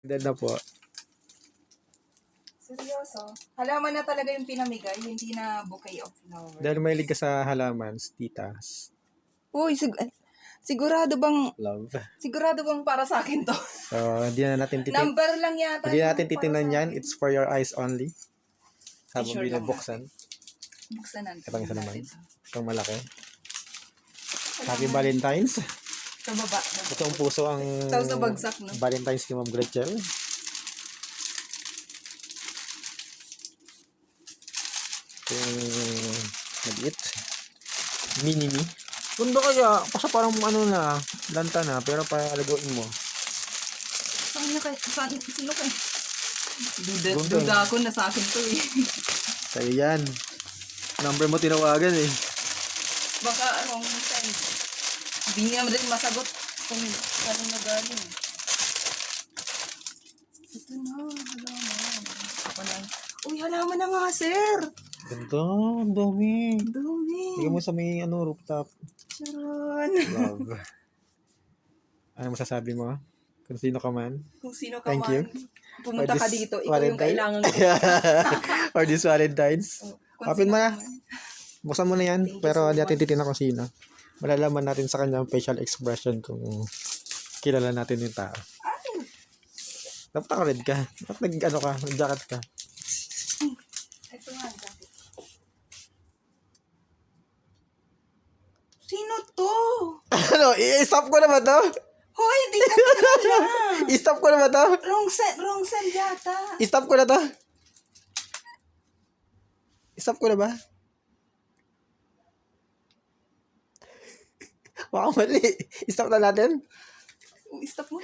Dahil na po. Seryoso? Halaman na talaga yung pinamigay, hindi na bouquet of flowers. Dahil mahilig ka sa halaman, titas. Uy, sigurado bang para sa akin to? So, hindi na natin Number lang yata. Hindi yung natin para titingnan sa yan. akin. It's for your eyes only. Habang Sure lang binubuksan. Buksan natin. Ito isa naman. Natin. Itong malaki. Happy Valentine's. Sa baba. Ito ang puso ang Tapos nabagsak, no? Valentine's ni Ma'am Gretchen. Ito yung maliit. Mini-me. Ganda kaya. Kasi parang ano na, lanta na. Pero palagawin mo. Saan na kayo? Sino kayo? Gunting. Duda ako na sa akin to eh. Sa'yo yan. Number mo tinawagan eh. Baka wrong send. Hindi nga madali masagot kung saan na galing. Ito na, halaman. Ako na. Uy, halaman na nga, sir! Ganda, ang dami. Dumi. Tingnan mo sa may rooftop. Charon. Love. Ano masasabi mo? Kung sino ka man. Kung sino ka Thank man, you. pumunta For ka this dito. Ikaw yung Valentine. kailangan ko. Or this Valentine's. Kung Open sino mo na. ka man. Buksan mo na yan. Thank you Pero so hindi natin much. titignan kung sino. Malalaman natin sa kanyang facial expression kung kilala natin yung tao. Dapat naka-red ka. Dapat nag-ano ka, nag-jacket ka. Ito nga, jacket. Sino to? Ano? I-stop ko na ba to? Hoy, di ko kilala. I-stop ko na ba to? Wrong send yata. I-stop ko na to? I-stop ko na ba? Baka mali. I-stop na natin? Stop mo.